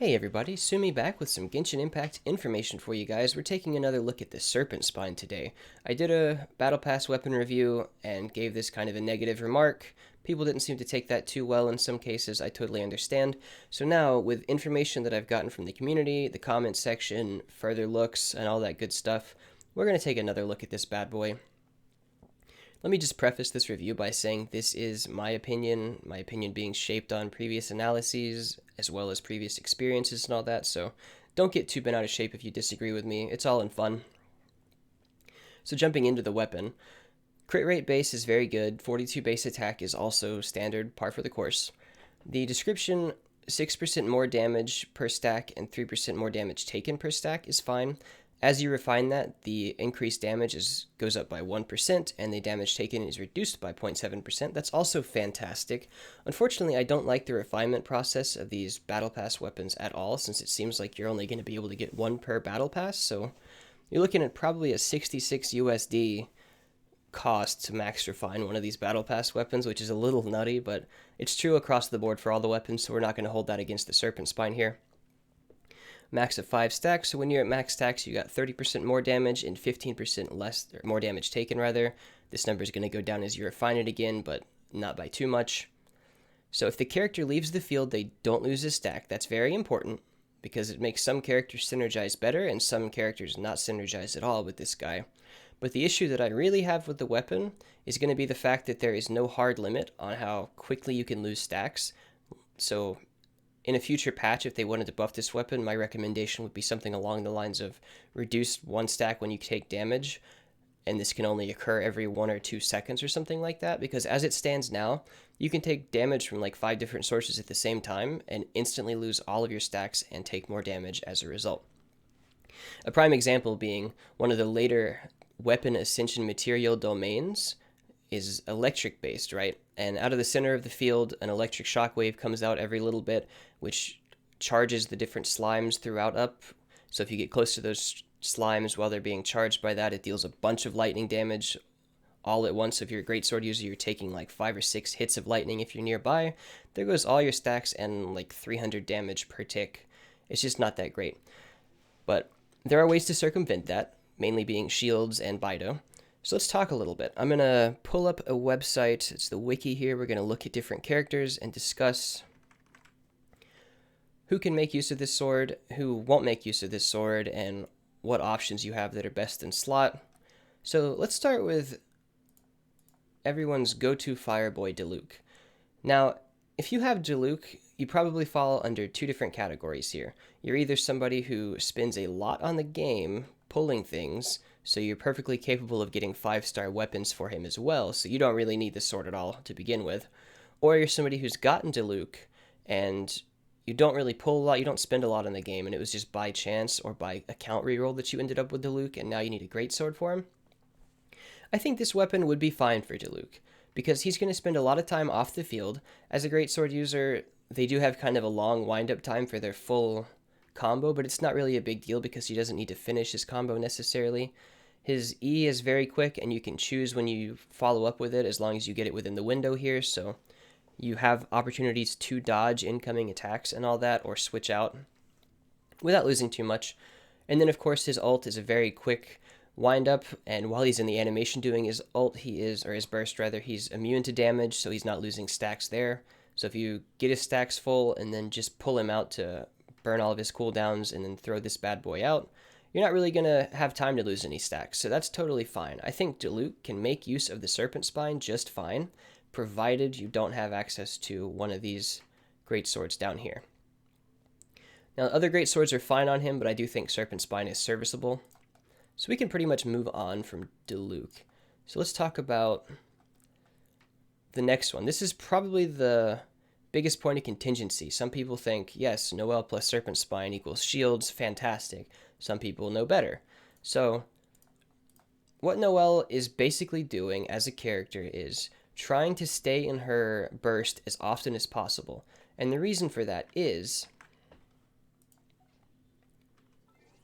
Hey everybody, Sumi back with some Genshin Impact information for you guys. We're taking another look at the Serpent Spine today. I did a Battle Pass weapon review and gave this kind of a negative remark. People didn't seem to take that too well in some cases, I totally understand. So now, with information that I've gotten from the community, the comment section, further looks, and all that good stuff, we're going to take another look at this bad boy. Let me just preface this review by saying this is my opinion being shaped on previous analyses as well as previous experiences and all that, so don't get too bent out of shape if you disagree with me. It's all in fun. So jumping into the weapon, crit rate base is very good, 42 base attack is also standard, par for the course. The description, 6% more damage per stack and 3% more damage taken per stack is fine. As you refine that, the increased damage goes up by 1%, and the damage taken is reduced by 0.7%. That's also fantastic. Unfortunately, I don't like the refinement process of these Battle Pass weapons at all, since it seems like you're only going to be able to get one per Battle Pass, so you're looking at probably a 66 USD cost to max refine one of these Battle Pass weapons, which is a little nutty, but it's true across the board for all the weapons, so we're not going to hold that against the Serpent Spine here. Max of 5 stacks, so when you're at max stacks, you got 30% more damage and 15% less, or more damage taken rather. This number is going to go down as you refine it again, but not by too much. So if the character leaves the field, they don't lose a stack. That's very important, because it makes some characters synergize better and some characters not synergize at all with this guy. But the issue that I really have with the weapon is going to be the fact that there is no hard limit on how quickly you can lose stacks. So in a future patch, if they wanted to buff this weapon, my recommendation would be something along the lines of reduce 1 stack when you take damage, and this can only occur every 1 or 2 seconds or something like that, because as it stands now, you can take damage from like 5 different sources at the same time and instantly lose all of your stacks and take more damage as a result. A prime example being one of the later weapon ascension material domains is electric based, right? And out of the center of the field, an electric shockwave comes out every little bit, which charges the different slimes throughout up. So if you get close to those slimes while they're being charged by that, it deals a bunch of lightning damage all at once. If you're a greatsword user, you're taking like 5 or 6 hits of lightning if you're nearby. There goes all your stacks and like 300 damage per tick. It's just not that great. But there are ways to circumvent that, mainly being shields and Bido. So let's talk a little bit. I'm going to pull up a website. It's the wiki here. We're going to look at different characters and discuss who can make use of this sword, who won't make use of this sword, and what options you have that are best in slot. So let's start with everyone's go-to Fireboy Diluc. Now, if you have Diluc, you probably fall under 2 different categories here. You're either somebody who spends a lot on the game pulling things, so you're perfectly capable of getting 5-star weapons for him as well, so you don't really need the sword at all to begin with. Or you're somebody who's gotten Diluc, and you don't really pull a lot, you don't spend a lot on the game, and it was just by chance or by account reroll that you ended up with Diluc, and now you need a greatsword for him. I think this weapon would be fine for Diluc, because he's going to spend a lot of time off the field. As a greatsword user, they do have kind of a long wind-up time for their full combo, but it's not really a big deal because he doesn't need to finish his combo necessarily. His E is very quick, and you can choose when you follow up with it as long as you get it within the window here, so you have opportunities to dodge incoming attacks and all that, or switch out without losing too much. And then, of course, his ult is a very quick wind-up, and while he's in the animation doing his ult, his burst rather, he's immune to damage, so he's not losing stacks there. So if you get his stacks full and then just pull him out to burn all of his cooldowns and then throw this bad boy out, you're not really going to have time to lose any stacks, so that's totally fine. I think Diluc can make use of the Serpent Spine just fine, provided you don't have access to one of these great swords down here. Now, other great swords are fine on him, but I do think Serpent Spine is serviceable. So we can pretty much move on from Diluc. So let's talk about the next one. This is probably the biggest point of contingency. Some people think, yes, Noelle plus Serpent Spine equals shields, fantastic. Some people know better. So what Noelle is basically doing as a character is trying to stay in her burst as often as possible. And the reason for that is,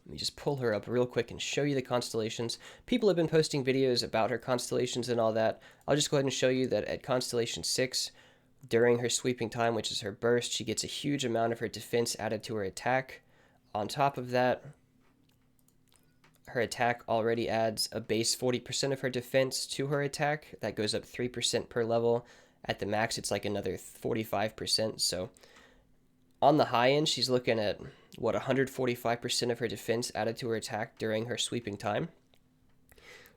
let me just pull her up real quick and show you the constellations. People have been posting videos about her constellations and all that. I'll just go ahead and show you that at Constellation 6, During her sweeping time, which is her burst, she gets a huge amount of her defense added to her attack. On top of that, her attack already adds a base 40% of her defense to her attack. That goes up 3% per level. At the max, it's like another 45%. So on the high end, she's looking at, 145% of her defense added to her attack during her sweeping time.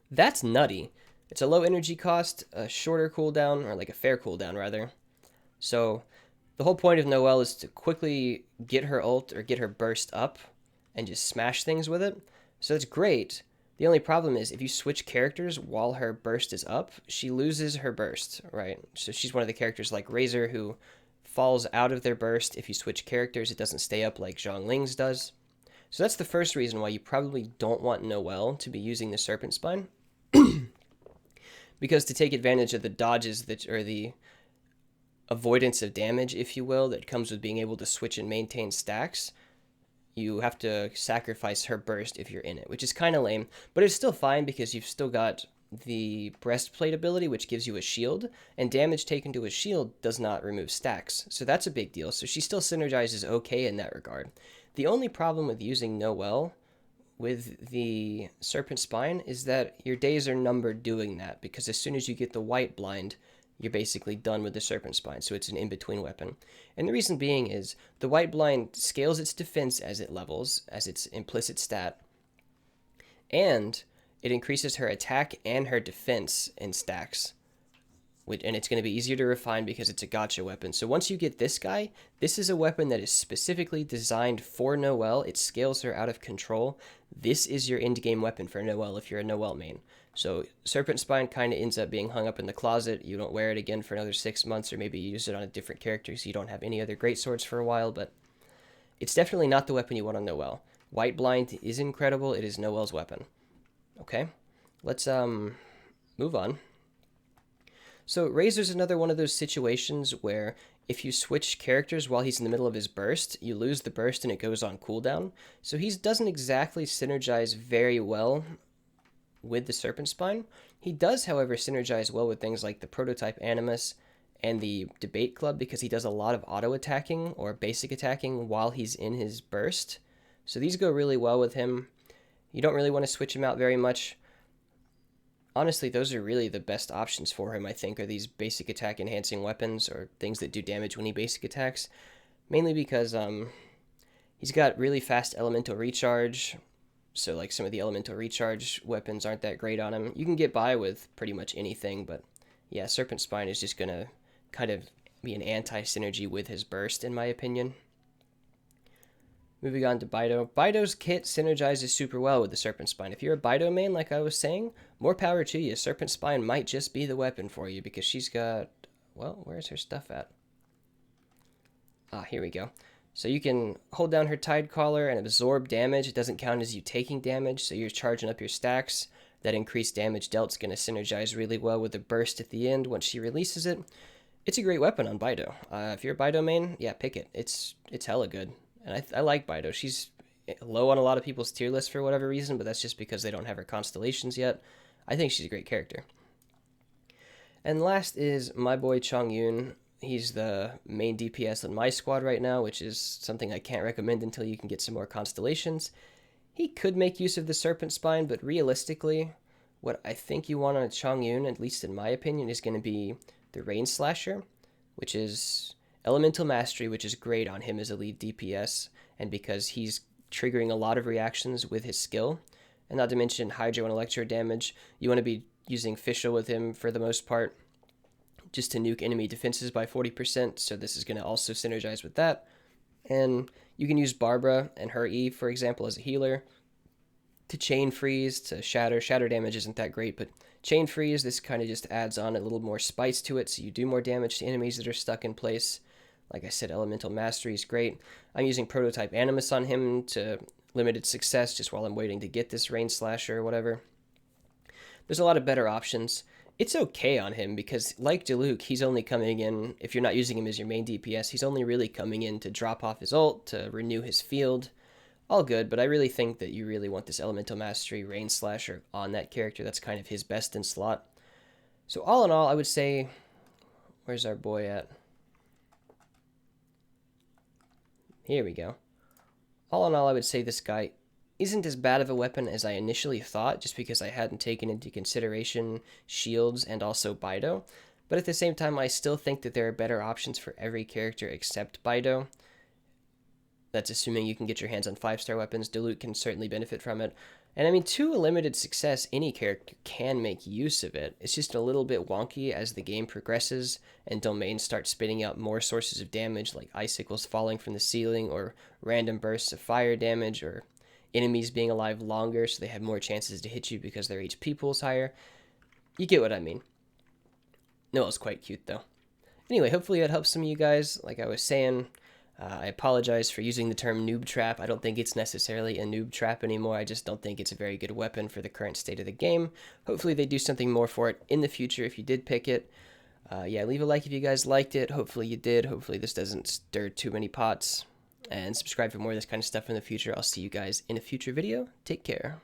That's nutty. It's a low energy cost, a shorter cooldown, or like a fair cooldown, rather. So the whole point of Noelle is to quickly get her ult or get her burst up and just smash things with it. So that's great. The only problem is if you switch characters while her burst is up, she loses her burst, right? So she's one of the characters like Razor who falls out of their burst. If you switch characters, it doesn't stay up like Zhongling's does. So that's the first reason why you probably don't want Noelle to be using the Serpent Spine. Because to take advantage of the dodges that, or the avoidance of damage, if you will, that comes with being able to switch and maintain stacks, you have to sacrifice her burst if you're in it, which is kind of lame, but it's still fine because you've still got the breastplate ability, which gives you a shield, and damage taken to a shield does not remove stacks, so that's a big deal. So she still synergizes okay in that regard. The only problem with using Noelle with the Serpent Spine is that your days are numbered doing that, because as soon as you get the white blind, you're basically done with the Serpent Spine, so it's an in-between weapon. And the reason being is the white blind scales its defense as it levels, as its implicit stat, and it increases her attack and her defense in stacks. And it's going to be easier to refine because it's a gotcha weapon. So once you get this guy, this is a weapon that is specifically designed for Noelle. It scales her out of control. This is your end-game weapon for Noelle if you're a Noelle main. So Serpent Spine kind of ends up being hung up in the closet. You don't wear it again for another 6 months, or maybe you use it on a different character so you don't have any other great swords for a while, but it's definitely not the weapon you want on Noelle. White Blind is incredible. It is Noelle's weapon. Okay, let's move on. So Razor's another one of those situations where if you switch characters while he's in the middle of his burst, you lose the burst and it goes on cooldown. So he doesn't exactly synergize very well with the Serpent Spine. He does, however, synergize well with things like the Prototype Animus and the Debate Club because he does a lot of auto attacking or basic attacking while he's in his burst. So these go really well with him. You don't really want to switch him out very much. Honestly, those are really the best options for him, I think, are these basic attack enhancing weapons or things that do damage when he basic attacks. Mainly because he's got really fast elemental recharge, so like some of the elemental recharge weapons aren't that great on him. You can get by with pretty much anything, but yeah, Serpent Spine is just going to kind of be an anti-synergy with his burst, in my opinion. Moving on to Bido. Bido's kit synergizes super well with the Serpent Spine. If you're a Bido main, like I was saying, more power to you. Serpent Spine might just be the weapon for you because she's got... Well, where's her stuff at? Ah, here we go. So you can hold down her Tide Collar and absorb damage. It doesn't count as you taking damage, so you're charging up your stacks. That increased damage dealt is going to synergize really well with the burst at the end once she releases it. It's a great weapon on Bido. If you're a Bido main, yeah, pick it. It's hella good. And I like Bido. She's low on a lot of people's tier list for whatever reason, but that's just because they don't have her constellations yet. I think she's a great character. And last is my boy Chongyun. He's the main DPS on my squad right now, which is something I can't recommend until you can get some more constellations. He could make use of the Serpent Spine, but realistically, what I think you want on a Chongyun, at least in my opinion, is going to be the Rain Slasher, which is Elemental Mastery, which is great on him as a lead DPS, and because he's triggering a lot of reactions with his skill, and not to mention Hydro and Electro damage, you want to be using Fischl with him for the most part, just to nuke enemy defenses by 40%, so this is going to also synergize with that. And you can use Barbara and her E, for example, as a healer, to Chain Freeze, to Shatter. Shatter damage isn't that great, but Chain Freeze, this kind of just adds on a little more spice to it, so you do more damage to enemies that are stuck in place. Like I said, Elemental Mastery is great. I'm using Prototype Animus on him to limited success just while I'm waiting to get this Rain Slasher or whatever. There's a lot of better options. It's okay on him because, like Diluc, he's only coming in, if you're not using him as your main DPS, he's only really coming in to drop off his ult, to renew his field. All good, but I really think that you really want this Elemental Mastery Rain Slasher on that character. That's kind of his best in slot. So all in all, I would say, where's our boy at? Here we go. All in all, I would say this guy isn't as bad of a weapon as I initially thought, just because I hadn't taken into consideration shields and also Bido. But at the same time, I still think that there are better options for every character except Bido. That's assuming you can get your hands on 5-star weapons. Dilute can certainly benefit from it. And I mean, to a limited success, any character can make use of it. It's just a little bit wonky as the game progresses and domains start spitting out more sources of damage, like icicles falling from the ceiling, or random bursts of fire damage, or enemies being alive longer so they have more chances to hit you because their HP pool is higher. You get what I mean. Noel's quite cute, though. Anyway, hopefully that helps some of you guys. Like I was saying, I apologize for using the term noob trap. I don't think it's necessarily a noob trap anymore. I just don't think it's a very good weapon for the current state of the game. Hopefully they do something more for it in the future if you did pick it. Yeah, leave a like if you guys liked it. Hopefully you did. Hopefully this doesn't stir too many pots. And subscribe for more of this kind of stuff in the future. I'll see you guys in a future video. Take care.